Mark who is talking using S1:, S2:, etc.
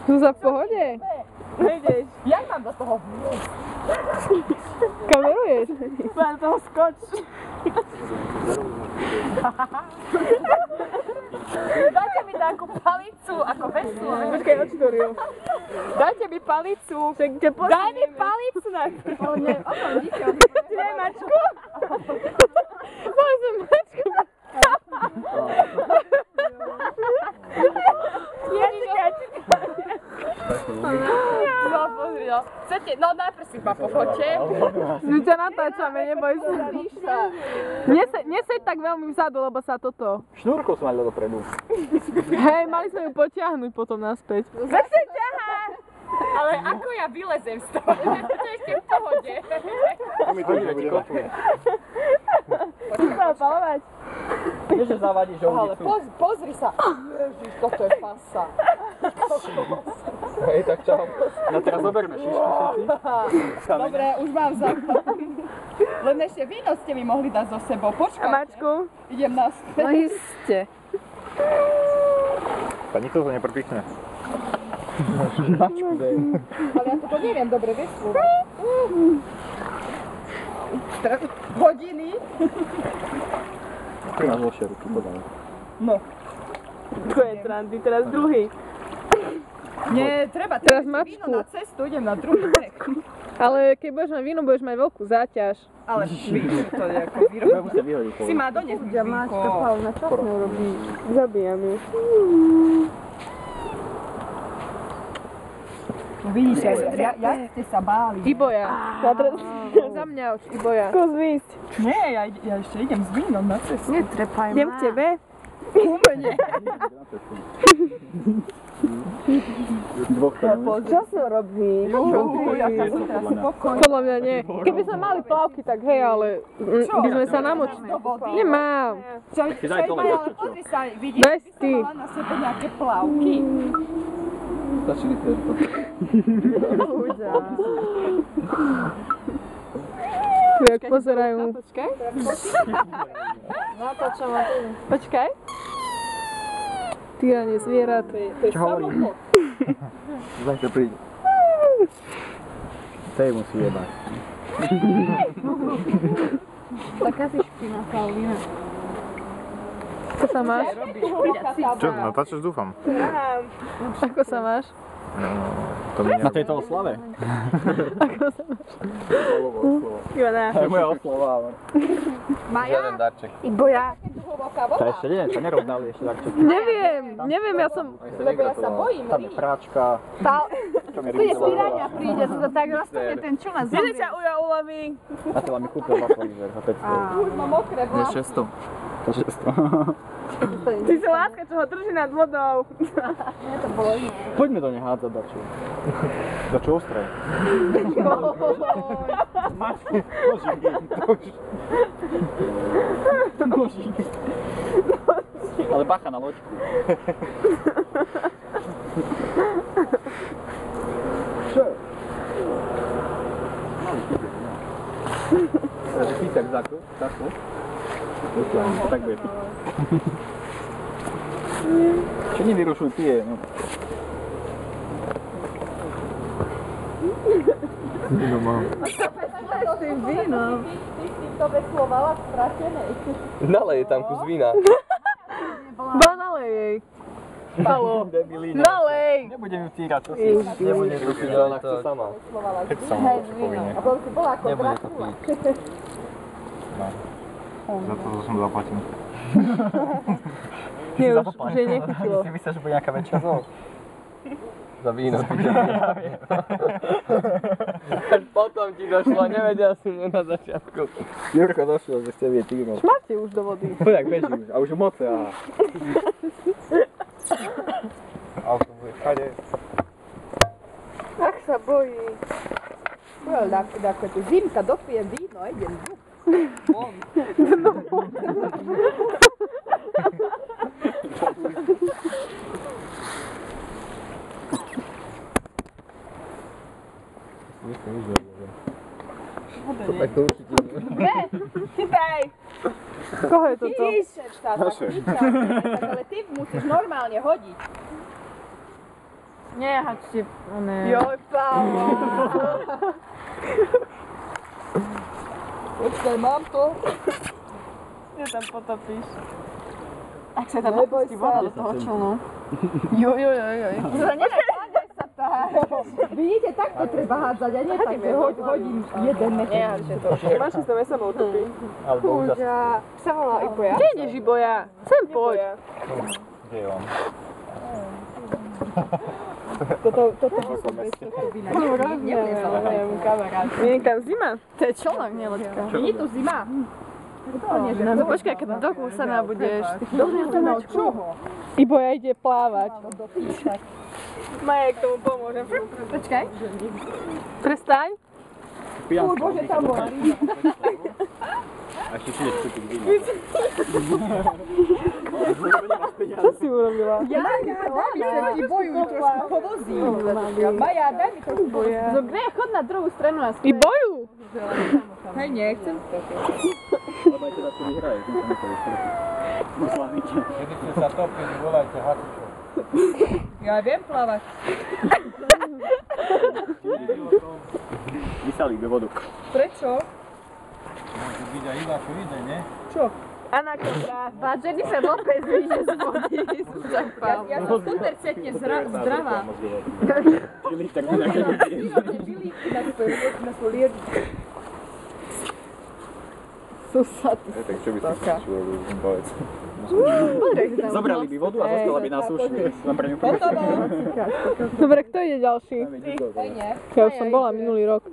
S1: Sú za v pohode?
S2: Nejdeš. Jak mám do toho?
S1: Kameruješ?
S2: Mám toho skoč. Dajte mi takú palicu, ako veslu.
S1: Počkaj, očitorio.
S2: Dajte mi palicu. Daj mi palicu na... Daj mačku.
S1: Mali sme mačku.
S2: No, pozri, no. Chcete, no najprv si ma pochoďte.
S1: My ťa natáčame, neboj sa. Neseď tak veľmi vzadu, lebo sa toto...
S3: Šnúrkou som mali dopredu.
S1: Hej, mali sme ju potiahnuť potom naspäť.
S2: Zase ťahá! Ale ako ja vylezem z toho? To je ešte v pohode.
S3: My to nebude kopnúť.
S2: Poďme sa opalovať.
S3: Vieš, že zavadíš
S2: Ale
S3: žolnicu.
S2: pozri sa. Ježiš, toto je pasa.
S3: Hej, tak čau. No teraz zoberme šišku všetci.
S2: Dobre, už mám základ. Len ešte víno ste mi mohli dať so sebou. Počkajte.
S1: A mačku?
S2: Idem naspäť.
S1: No iste.
S3: Pa nikto to neprpichne. Mačku dej.
S2: Ale ja toto neviem dobre vyslúvať. Hodiny?
S3: Ty máš dlhšie ruky, podľa mňa.
S2: No.
S1: To je trandy, teraz druhý.
S2: Nie, treba
S1: Teraz
S2: víno
S1: mačku.
S2: na cestu, idem na druhý breh.
S1: Ale keď budeš mať víno, budeš mať veľkú záťaž.
S2: Ale víno to je ako
S3: Ja
S2: výroba.
S3: musia vyhodiť
S2: Si má dones vínko.
S1: na čo neurobí? Zabijam ju.
S2: Vidíš, jak ste sa báli.
S1: Iboja. Za mňa už Iboja.
S4: Skús výjsť.
S2: Nie, ja ešte idem s vínom na cestu.
S1: Netrepaj
S4: Idem k tebe.
S2: U mne.
S3: Dvoch to nevíš.
S4: Čo som robí?
S2: Jaká som teraz spokojná.
S1: Podľa mňa nie. Keby sme mali plavky, tak hej, ale by sme sa namočili. Nemám.
S2: Čo
S3: si daj to len
S2: ale
S3: počuť.
S2: pozri sa, vidíš,
S1: Bez
S2: by
S1: ty.
S2: som mala na sebe nejaké plavky.
S3: Začali to.
S1: Tu jak pozerajú. Počkaj. Počkaj. Týranie zvierat.
S3: Čo hovorím? Zajte príde. Tej musí jebať.
S1: Taká si špina, Paulína. Ako sa máš?
S5: Čo, natáčaš, dúfam.
S1: Ako sa máš?
S3: Na tejto oslave?
S1: Ako sa máš?
S3: To je moja oslava.
S2: Maja,
S4: Iboja.
S2: hlboká
S3: To
S2: voda.
S3: ešte nie, to nerozdali ešte tak.
S1: Neviem, ja som...
S2: Lebo ja sa bojím
S3: Tam je
S2: rýb.
S3: práčka. Čo mi
S2: Príde
S3: rýb
S2: spírania, príde, to tak roztonie ten čln.
S1: Kde ťa Ujo uloví?
S3: Na teba mi kúpil vapolizer za 500.
S2: Už mám mokré vlasy.
S3: 600. To 600.
S1: Ty si láska, čo ho drží nad vodou.
S3: Poďme do nej hádzať dačo. Dačo ostré. Mačku, nožíky. Ale bacha na loďku. Čo? Takže písak zaku, takú. Tak bude piť. Čo nevyrušuj pije, no. Víno mám.
S2: Ty si to veslovala stratenej.
S6: Nalej tam kus vína.
S1: Nalej jej. Halo. Nalej.
S3: Nebudem ju týrať, čo si? Nebudem ju
S6: Ruky ona chce sama.
S3: Keď sa má povinne.
S2: A bol si bola ako
S3: Nebude to
S2: Dracula.
S3: piť.
S5: Za to som zaplatil.
S1: Nie, už jej nechutilo.
S3: Si myslíš, že bude nejaká väčšia zol?
S6: Za víno. Až potom ti došlo, nevedel si mne na začiatku.
S3: Jurko došiel, že chce vie týrať.
S1: Šmarte už do vody.
S3: Chudák beží už, a už moce, aha.
S5: Auto bude všade.
S1: Ach sa bojí.
S2: Dakle, tu zimka dopijem víno, idem. Von.
S3: Tak to určite nie.
S2: Chytaj!
S1: Koho je toto?
S2: Naše. Ale ty musíš normálne hodiť.
S1: Nehačte, ne.
S2: Joj, Pálo. Počkaj, mám to.
S1: Kde tam potopíš?
S2: Ak sa tam opustí voda do toho člnu. Joj. Nenakladaj sa tak. Vidíte, takto treba hádzať, a nie tak, že hodím jeden meter.
S1: Nehačte to.
S4: Máš si to sa ma utopí.
S3: Alebo už
S4: Sa volá Iboja.
S1: Kde ideš, Iboja? Sem poď.
S5: Kde je on?
S2: Toto by neviem, kamarát.
S1: Nie je tam zima.
S2: To je člnok, nie loďka. Nie je tu zima.
S1: No počkaj, keď dokúsaná budeš.
S2: Dokúsaná od čoho?
S1: Iboja ide plávať. Maja k tomu pomôžem.
S2: Počkaj.
S1: Prestaň.
S2: Fú, bože, tam bola ryba.
S3: A ešte si neskúpiť víno.
S1: Čo si urobila?
S2: Daj mi sa ti boju trošku povozí. Maja, daj mi trošku povozí.
S1: Dobre, chod na druhú stranu a skúj. Iboju!
S2: Hej, nechcem.
S3: Lebo aj teda tu vyhrajú. Muslámite.
S5: Kedy ste sa topili, volajte hasičov.
S2: Ja viem plávať.
S3: Vysali do vodu.
S2: Prečo?
S5: Môže byť aj iba, čo ide, nie?
S1: Anakonda. Ba Jennifer Lopez vyjde z vody.
S2: Ja som 100% zdravá.
S3: Čili tak inak.
S2: Na svoj liečbu.
S5: Tak čo by ste si urobil, povedz.
S3: Zobrali by vodu a zostala by na suši. Len pre ňu
S2: Hotovo.
S1: Dobre, kto ide ďalší?
S2: Hej, nie.
S1: Ja už som bola minulý rok.